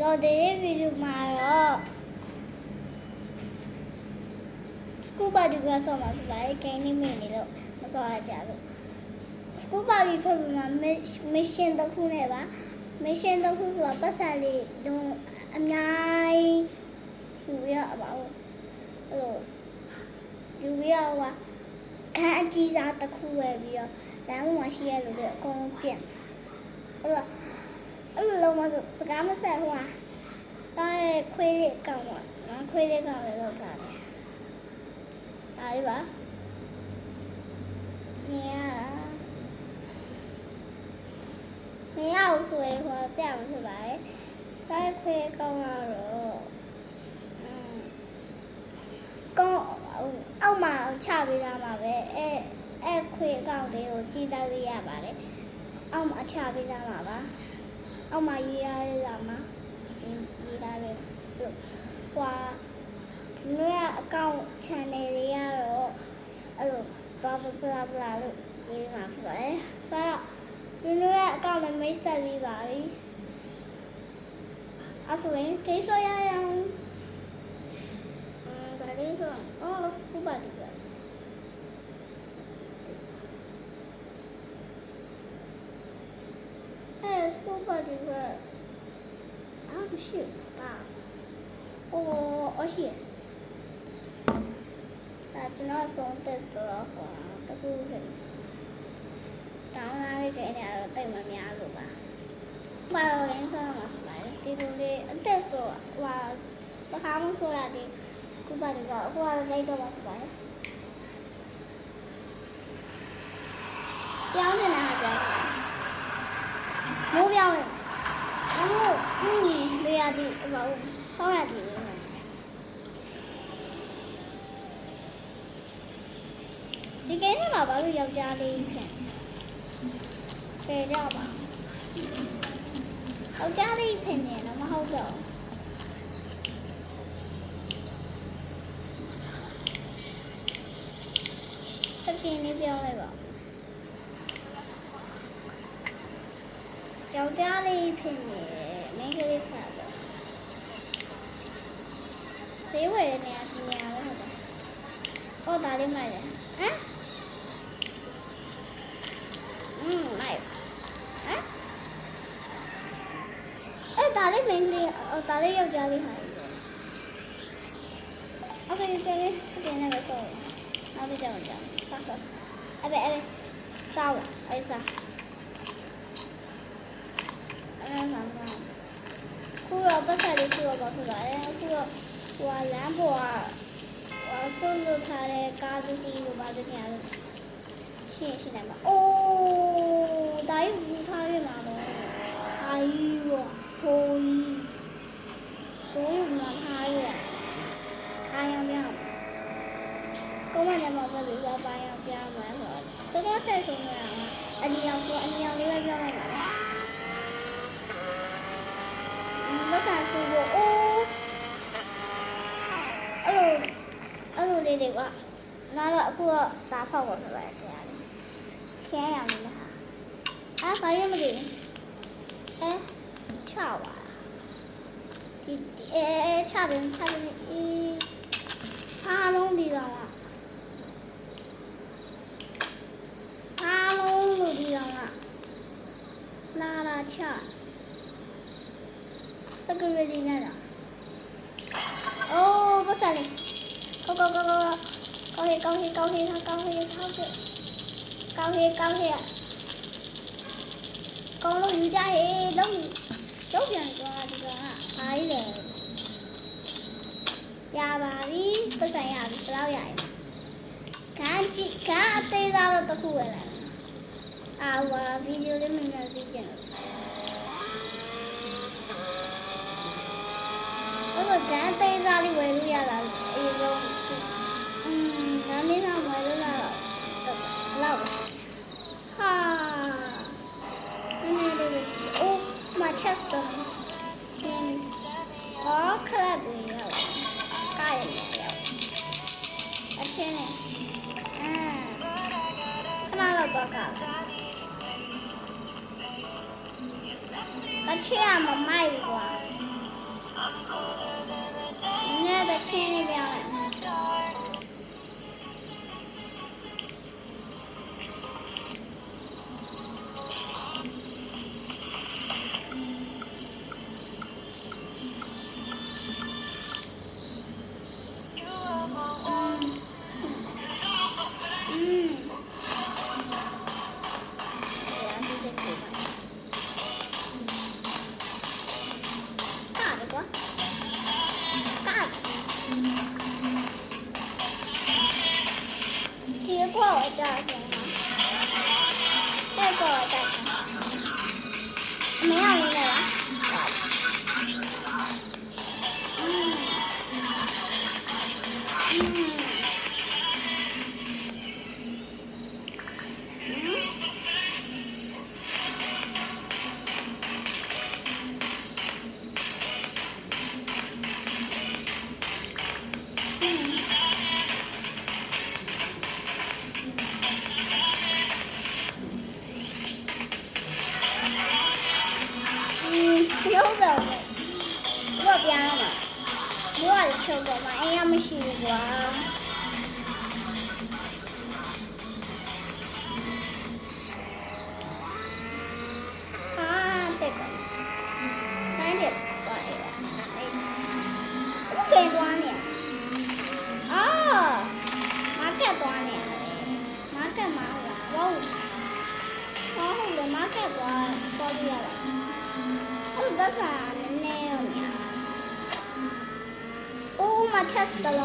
တော့ဒီဗီဒီယိုမှာတော့ Scuba Dive ဆော့မှာဖြစ်ပါတယ် game လေးမိနေလို့မဆော့ရကြဘူး Scuba Dive ဖက်မှာ mission တစ်ခုနဲ့ပါ mission တစ်ခုဆိုတာပတ်စံလေးတော့အများကြီးယူရပါဘူးအဲ့လိုယူရပါခန်းအကြီးစားတစ်ခုပဲပြီးတော့လမ်းပေါ်မှာရှိရလို့အကုန်လုံးပြင်အဲ့လိုလုံးဝစကားမဆက်ဟိုဟာဒါရဲ့ခွေးလေးကောင်ပါနော်ခွေးလေးကောင်လည်းလောက်ထားတယ်ဒါလေးပါမင်းအောင်ဆိုရင်ဟိုပြမှာဖြစ်ပါတယ်ဒါရဲ့ခွေးကောင်ကတော့ကောင်အောက်မှာချပေးတာပါပဲအဲ့ခွေးကောင်လေးကိုကြည့်တတ်ရပါတယ်အောက်မှာချပေးတာပါအောက်မှာရေးရလာမှာရေးတာပဲဟွာလူရအကောင့် channel တွေကတော့အဲ့လို blah blah blah လို့ရေးမှာဖြစ်ပါတယ်ဒါတော့လူရအကောင့်နဲ့မိတ်ဆက်ပြီးပါပြီအဲ့ဆိုရင်ကိစ္စရအောင်ဒါလေးဆိုScuba Dive Scuba Dive 不是吧是ကျွန်တော်ဖုန်းတက်ဆိုတော့ဟိုတကူဖြစ်တောင်းလာတဲ့နေရာတော့တိတ်မများလို့ပါဘာလို့လဲဆိုတော့ဒီလိုလေးအတက်ဆိုဟိုတခါမှဆိုရတဲ့ Scuba Dive ကိုအခုကတော့လိုက်တော့ပါဖြစ်ပါတယ်ပြောင်းနေတာဟာပြောင်းမိုးပြောင်းနေလေရသည်ဟိုဆောင်းရသည်ဒီကိန်းထဲမှာဘာလို့ယောက်ျားလေးဖြစ်ဖယ်ကြပါယောက်ျားလေးဖြစ်နေတော့မဟုတ်တော့စကင်လေးပြောင်းလိုက်ပါယောက်ျားလေးဖြစ်နေမိန်းကလေးဖြစ်တော့ဈေးဝယ်နေရစီရပဲဟုတ်တယ်ဟောဒါလေးမှလည်းမိုက်ဒါလေးမိန်းကလေးဒါလေးယောက်ျားလေးဟာအဲ့ဒါကြည့်စကင်နဲ့ဆိုနောက်တစ်ကြောင်ကြောင်စားအဲ့စားလာအဲ့စားခုတော့ပတ်စံလေးရှိတော့ပါဖြစ်ပါတယ်ခုတော့ဟိုလမ်းပေါ်ကဆွလို့ထားတဲ့ကားတစ်စီးကိုပါတဲ့နေရာလို့ရှိနေမှာအိုးဒါကြီးဘူးထားရမှာတော့အာကြီးရောထိုးကြီးမှာထားရအားရောင်ပြောင်းကောင်းမှလည်းမဟုတ်ဘူးဘာပိုင်းရောင်ပြောင်းမှာဆိုတော့တက်ဆုံးရအောင်အနီရောင်ဆိုအနီရောင်လေးပဲပြောင်းလိုက်ပါမဆန်ဆိုတော့အဲ့လိုလေးတွေကနားတော့အခုတော့ဒါဖောက်ပါဖြစ်ပါတယ်တရားလေးခင်းရမယ်ဟာဘာရမလဲချပါဒီချပြန်အားလုံးဒီတော့အားလုံးလို့ဒီတော့လာချsecurity နဲ့တော့အိုးပတ်စံလေးကောင်းဟေးကောင်းဟေးကောင်းဟေးကောင်းလို့ယူကြဟေးလုံးပြန်သွားဒီကအားကြီးလေရပါပြီပတ်စံရပြီဘယ်လောက်ရရင်ခန်းအသေးစားတော့တစ်ခုပဲလားဟိုဗီဒီယိုလေးမြင်ကြည့်ကြတယ်我干杯啥的围路呀了，一种那你那围路了，老哈，那那个是马切斯的，可来不一样了，干也没有，而且呢，看到了多高，而且俺们买过。ညတဲ့ချင်းလေးပြောင်းလိုက်没有那个了。抽走了，这边了嘛？我抽过嘛？哎呀，没洗过。啊，这个，反正多一个，我给多少年？哦，马给多少年？马给马我，我后面马给多月了。我这啥能耐呀？我嘛吃死的了。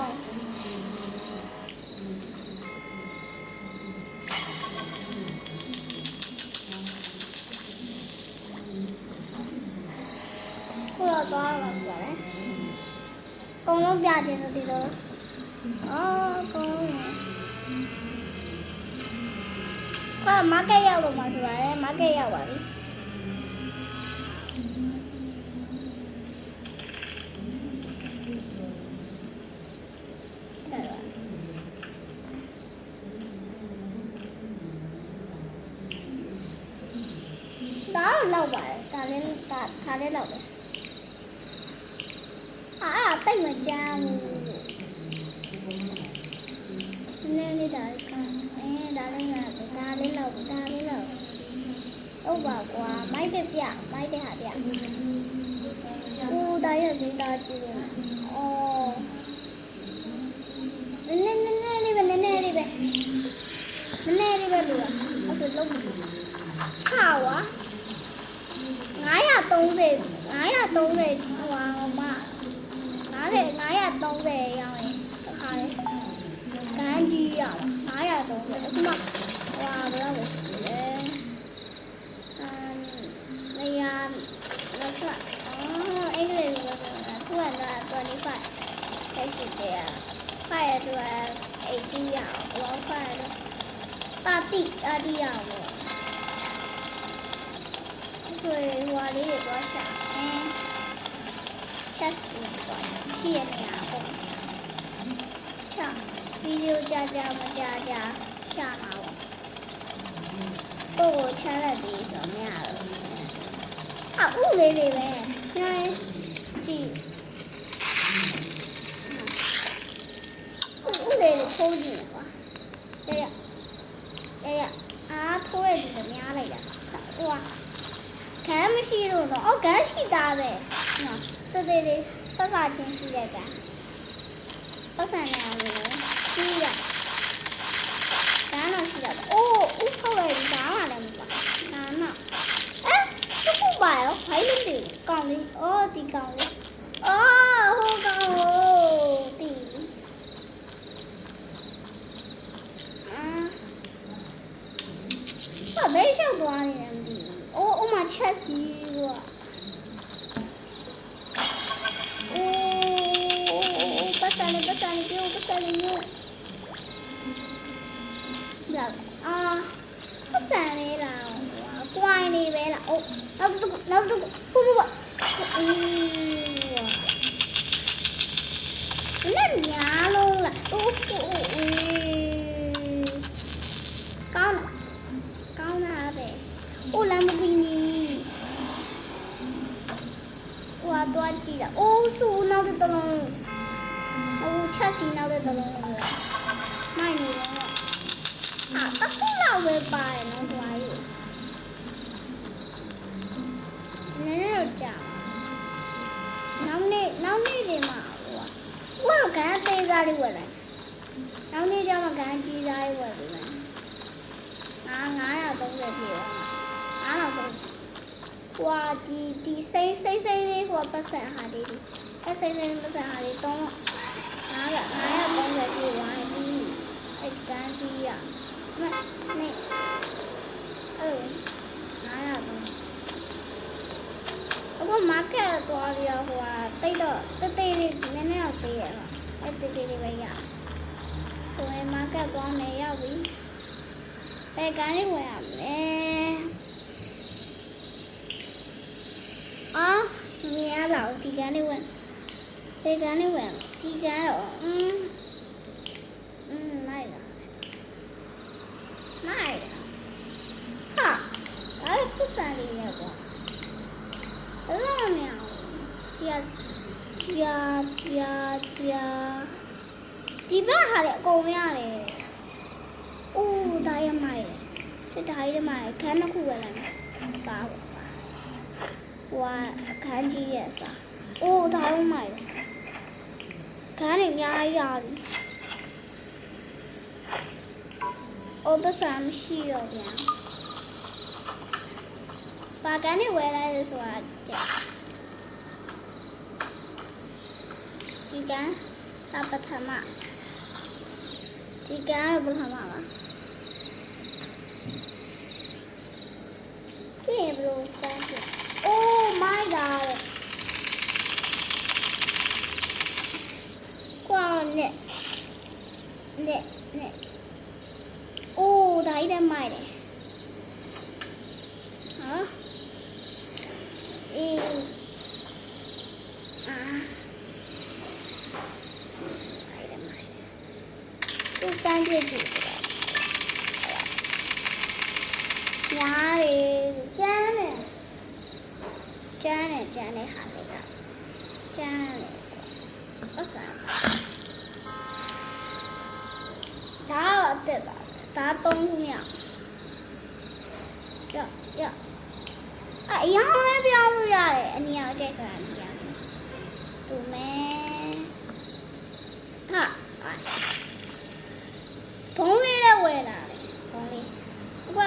我要多少个嘞？公路边去的地头。哦，公路。快马给要了嘛？是吧？马给要完了。đó lâu vậy ta đến lâu vậy tay mà cha nên đi đợi con đã lên là ta đến lâu ông bảo qua mấy cái hạt dạ đây là gì ta chưa lên đi về được từ lâu sao á ngái à tông về hoàng mà ngái à tông về rồi cái gì à ngái à tông về không mà wow đó là bây giờ nó phải anh lên là tuần đi phải cái gì để phải là ấy đi à phải ta đi à rồi hoa lý để qua xả chest đi qua xả thiên nhà không chả video cha xả nào cô cha là gì ở nhà rồi về này chị về thôi gì quá đây ạ thôi gì ở nhà này ạ wow cái mà xí rồi nó cái xí ta về nó từ đây đi sao chính xí đây cả sao nào rồi xí à cái nào xí à không phải cá mà làm cá nào nó không phải không phải lên đi còn đi thì còn đi không còn thì ở đây sao多呢mà chết gì quá bắt xa lên kêu giờ bắt xa lên là quay đi về là nó lên nhà luôn là con nào về làm một gì wow သွားကြည့်တာအိုးဆူနောက်တစ်လုံးဟိုချက်စီနောက်တစ်လုံးမိုက်နေတော့တခုလောက်ပဲပါတယ်နော်ဒီမှာကြီးနည်းနည်းတော့ကြာနောက်နေ့တွေမှာဟိုကကန်သေးစားလေးဝယ်လိုက်နောက်နေ့ကျမှကန်ကြီးစားလေးဝယ်ပြီးမယ်930ပြည့်ပါအားတော့ဟိုဒီစိမ့်လေးဟိုပတ်စံဟာလေးဒီစိမ့်ပတ်စံဟာလေးတော့930ပြည့်သွားပြီအဲ့ကန်ကြီးရနေအခုမားကတ်သွားပြီးတော့ဟိုတိတ်တော့တိတ်လေးနည်းနည်းတော့ပေးရတော့အဲ့တိတ်လေးပဲရဆိုရင်မားကတ်သွားမယ်ရောက်ပြီဘယ်ကန်လေးဝင်ရမလဲမြင်ရတော့ဒီကန်လေးဝင်ဘယ်ကန်လေးဝင်ဒီကန်တော့နိုင်လားဟာအဲ့ပစံလေးရပေါ့အဲ့လိုမျိုးဒီဘက်ဟာလေအကုန်ရတယ်အိုးဒါရမိုင်ဒါရမိုင်ခန်းတစ်ခုပဲလားပါဟိုခန်းကြီးရဲ့စားအိုးဒါရမိုင်ခန်းနေအများကြီးရပြီအိုးပစံမရှိတော့ဗျာပါကန်နေဝယ်လိုက်လို့ဆိုတာဒီကန်ပထမဒီကန်ပထမပါကြည့်ဘလို့စမ်းကြည့် Oh my god ကွာနဲ့အိုးဒါကြီးတည်းမိုက်တယ်ဟာစမ်းကြည့်ကြည့်ညားရီကျန်းနေဟာလေကကျန်းနေပတ်စံဒါတော့တက်ပါဒါ3ညရအရောင်းလည်းပြောင်းလို့ရတယ်အနီအောင်တက်ဆိုတာနေရတယ်သူမဲဟာဘုံလေးလည်းဝယ်လာတယ်ဘုံလေးဥပ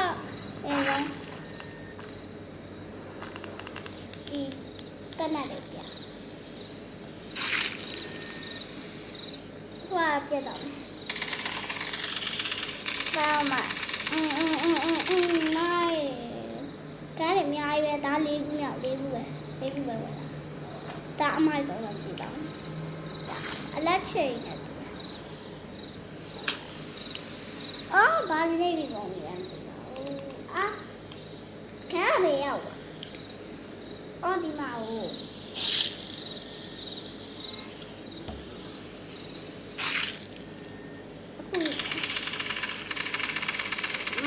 ဒီကနတ်လေးပြဟွာပြတော့ဘာမှနိုင်ကားရအများကြီးပဲဒါ၄ခုမြောက်၄ခုပဲဝယ်လာဒါအမိုက်ဆုံးတော့ပြတော့အလက်ချိန်နဲ့ဘာလေးတွေပုံရမ်းခံရလေရောက်ဒီမှာမ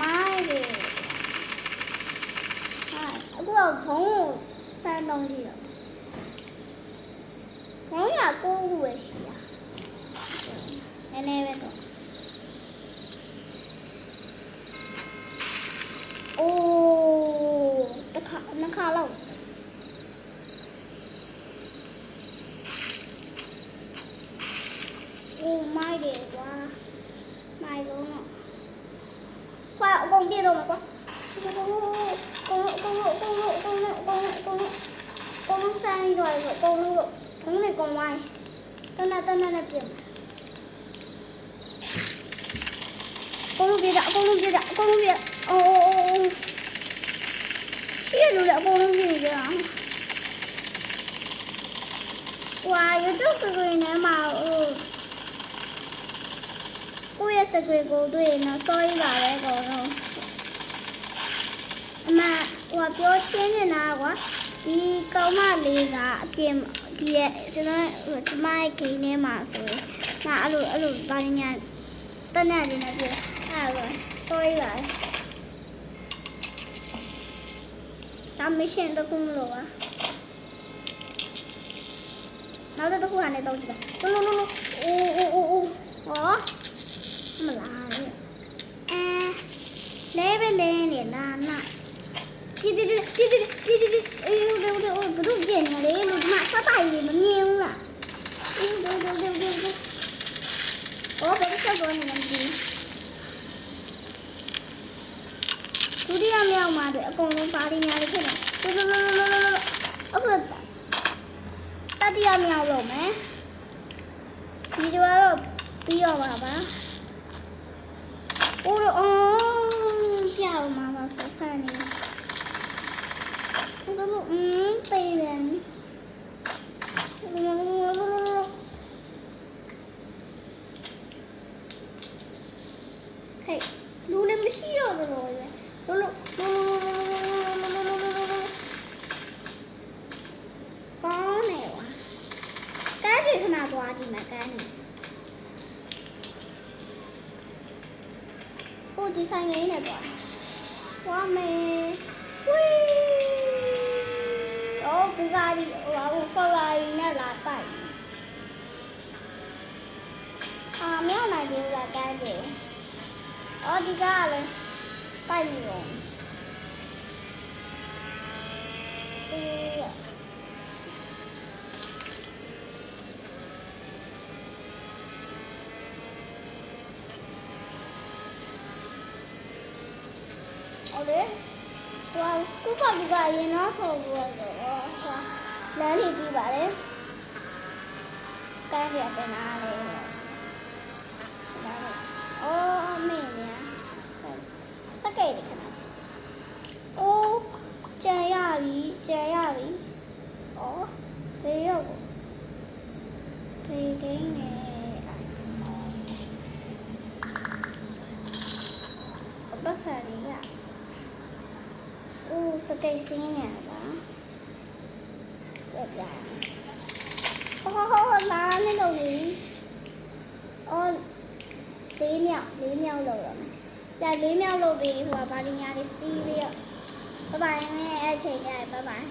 ိုင်းလေအခုတော့ဘုံကိုစမ်းတော့ကြည့်တော့ဘုံရ9ခုပဲရှိတာနည်းနည်းပဲတော့နှစ်ခါလောက်မိုက်တယ်ကွာမိုက်လုံးတော့ကွာအကုန်ပြည့်တော့မှာကွာကုန်ဆိုင်တော့ကုန်လို့ဘုံနဲ့ကုန်ဝိုင်းတနနဲ့ပြင်ကုန်လို့ပြတာအိုးရှိရလို့လည်းအကုန်လုံးပြင်ကြတာဝါYouTube screen ထဲမှာကိုယ့်ရဲ့ screen ကိုတွေ့ရင်တော့ sorry ပါပဲအကုန်လုံးအမပြောရှင်းနေတာကွာဒီကောင်မလေးကအပြင်ဒီရဲ့ကျွန်မရဲ့ဂိမ်းထဲမှာဆိုရင်အဲ့လိုဘာညာတနက်လေးနဲ့ပြအဲ့တော့ sorry ပါဒါမရှင်းတော့ဘူးလို့ပါ နောက်တစ်ခုကနေတော့ကြည့်လိုက်လို့အိုးဟောမလားလဲပဲလဲနေလားနာဒီအေးဘယ်လိုကျင်နေလဲလို့ဒီမှာစပိုင်လေးမမြင်ဘူးလားအေးโอ้เป็นสักคนนึงดิဒုတိယမြောက်မှာအကုန်လုံးပါရီညာလေးဖြစ်တယ်အခုတတိယမြောက်လုံးမယ်ဒီတော့ပြီးတော့ပါအိုးပြောင်းမှာဆက်ဆန်းနေတို့ပေးတယ်ဟဲ့လူလည်းမရှိတော့ဘူးလို့ကောင်းနေဝါကဲဒီခဏသွားကြည့်မယ်ကဲနေဟိုဒီဆိုင်လေးနဲ့သွားမယ်ဝီးဘူဂါရီဖလာရီနဲ့လာပိုက်မြောက်နိုင်သေးလားကဲဒီဒီကလည်းပိုက်ရုံစကူပါကရင်တော့ဆိုတော့လမ်းနေပြီးပါတယ်ကဲရတဲ့နားလေးမင်းများစကဲ့ခဏကြံရပြီဘေးရောက်ဘေးကင်းနေပတ်စရီကစကိတ်စင်းနေလားပြလာနေလို့လေလေးမြောက်လောက်ရမယ်ပြလေးမြောက်လောက်ပြီးဟိုဘာလညာလေးစီးပြီးတော့ဘိုင်နဲ့အဲ့ချိန်ကျရင်ဘိုင်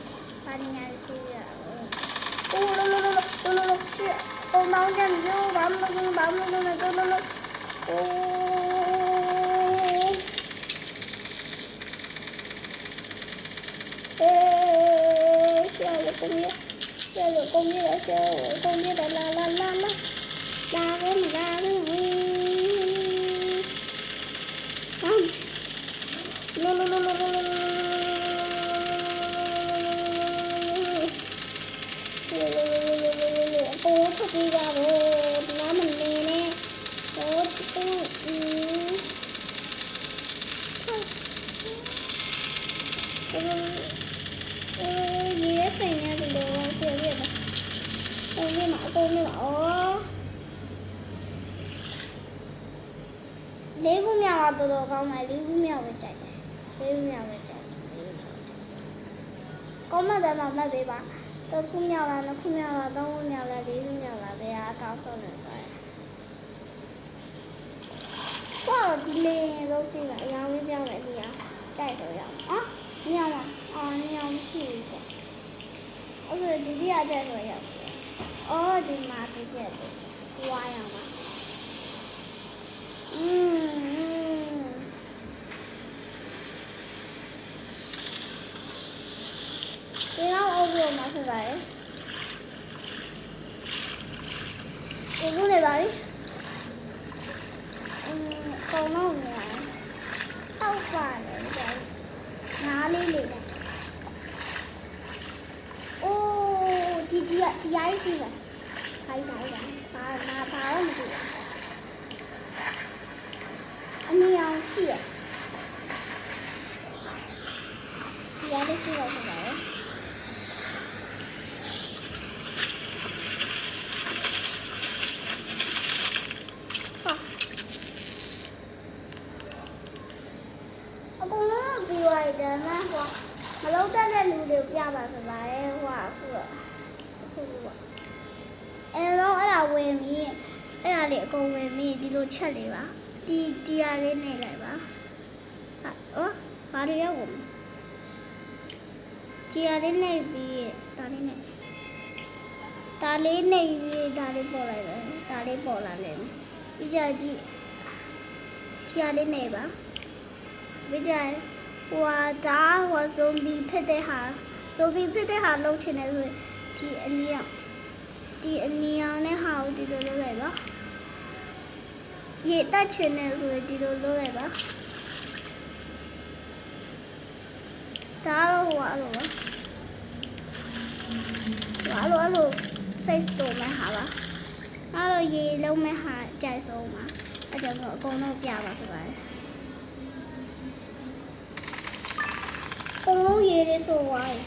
ဘာလညာလေးစီးရလို့မောင်ကျန်ပြောဘာမလို့လို့ဆရာကိုမြင်တယ်လာလာထွက်ပြေးကြတော့ဒီမှာမနေနဲ့ရေဆိုင်နေတယ်လို့ပြောရတာအကုန်လုံးလေးခုမြောက်တော့တော်ကောင်းတယ်လေးခုမြောက်ပဲကြိုက်တယ်ကောင်းမှတယ်မှတ်ပေးပါတစ်ခုမြောက်လားနှစ်ခုမြောက်လားသုံးခုမြောက်လားလေးခုမြောက်လားဘယ်အကောင်းဆုံးလဲဆိုရင်ဒီလေးလုံးစီးလာအရောင်လေးပြောင်းတယ်ဒီကကြိုက်ဆိုရအောင်မြောက်မရှိဘူးပေါ့အဲ့ဆိုဒုတိယကြိုက်ဆိုရအောင်ဒီမှာဒုတိယကြိုက်ဝါရအောင်ပါဒီတော့အုပ်လို့မဖြစ်ပါရဲ့ဒီလိုနေပါပြီကောင်းတော့နေတောက်ပါတယ်နားလေးလေးနဲ့ဒီအိုက်စီပါဘာတော့မသိဘူးအနည်းအောင်ရှိရဒီအိုက်လေးစီပါဖြစ်ပါရဲ့မလုံးတက်တဲ့လူတွေကိုပြပါဖြစ်ပါရဲ့အခုအဲ့ဒါဝင်ပြီးအဲ့ဒါလေးအကုန်ဝင်ပြီးဒီလိုချက်လေးပါဒီရလေးနေလိုက်ပါဘာတွေရောက်ကုန်ဒီရလေးနေပြီးဒါလေး လေးနေဒါလေးပေါ်လိုက်တယ်ဒါလေးပေါ်လာတယ်ပြီးကြဒီလေးနေပါပြီးကြဟိုဒါဟိုဇွန်ဘီဖြစ်တဲ့ဟာလှုပ်ချင်တယ်ဆိုဒီအနီအောင်နဲ့ဟာကိုဒီလိုလုပ်လိုက်ပါရေတက်ချင်တယ်ဆိုရင်ဒီလိုလုပ်လိုက်ပါဒါတော့ဟိုအဲ့လို size တော့မှဟာပါအဲ့တော့ရေလုံးမဲ့ဟာကြိုက်ဆုံးပါအဲ့ကြောင့်တော့အကုန်လုံးပြပါဖြစ်ပါတယ်အကုန်လုံးရေတွေဆိုသွားပြီ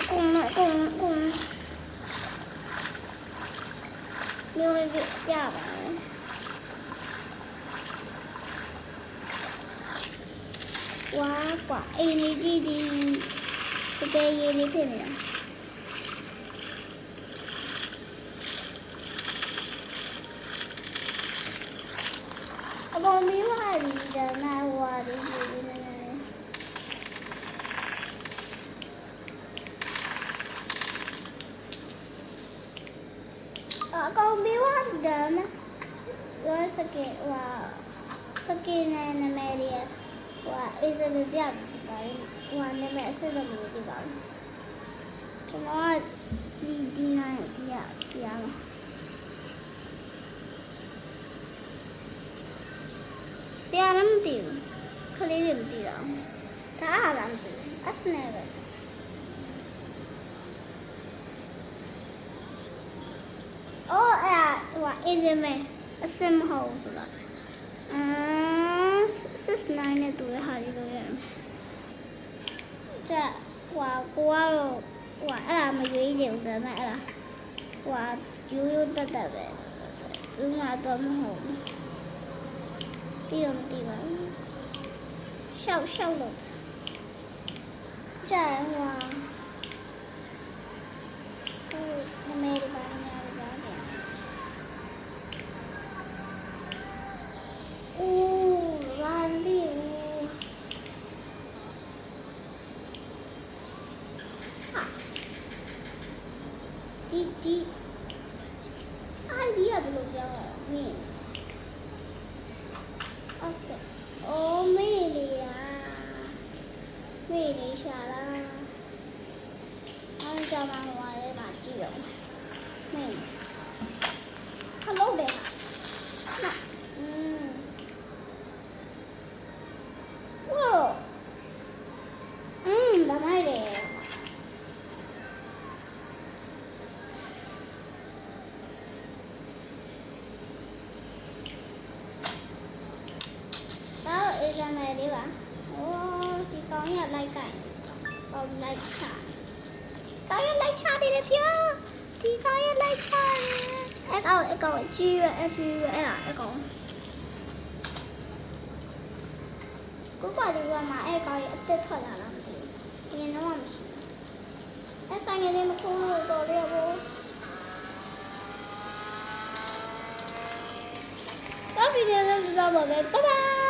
အကုန်မျိုးပြပါတယ်ဝါကွာအိမ်လေးကြီးတကယ်ရည်လေးဖြစ်နေတာအပေါ်မီးဝါရီဒါနာဝါရီကြီးနေအကောင်မီးဝါရီဒါနာရောစကေနဲ့နမဲရီဟိုအေးစလို့ပြဖြစ်ပါတယ်ဟိုနာမည်အစစ်သမီးတွေပါကျွန်တော်ဒီနိုင်ဒီရပြရမ်းမသိဘူးခလေးတွေမသိတော့ဒါအားလားမသိဘူးအစနေပဲအော်ဟိုအေးစမဲအစမဟုတ်ဆိုတော့69နဲ့တူတဲ့ဟာလေးလို့ရတယ်။ကြဟိုကိုကတော့ဟိုအဲ့ဒါမရွေးချင်ဘူးဒါပေမဲ့အဲ့ဒါဟိုရိုးတက်ပဲ။ဘူးမှတော့မဟုတ်ဘူး။တီးတော့မတီးပါဘူး။ရှောက်လို့ကြဟိုနမဲတွေပါနေရတယ်ဗျာ။အိုးဒီအိုင်ဒီယာဘယ်လိုပြောရမလဲအိုးမေးလေးရှာလာအားကြောင့်မှဟိုလေးမှာကြည့်တော့မေးခလုံးတယ်ဝါဒါမိုက်တယ်ကြမယ်လေးပါ။အိုးဒီကောင်ရလိုက်ကြိုင်။အော်လိုက်ချ။ကောင်ရလိုက်ချတယ်လေပြော။ဒီကောင်ရလိုက်ချတယ်။အကောင်ကြီးရအဲ့ကောင်။စကူပါလေးကမှအဲ့ကောင်ရအသက်ထွက်လာလားမသိဘူး။ဒီတော့မရှိဘူး။အဲ့ဆိုင်ရည်မခုံးလို့တော်ရဘူး။တော့ဒီနေ့လည်းတော့ပါပဲ။ Bye bye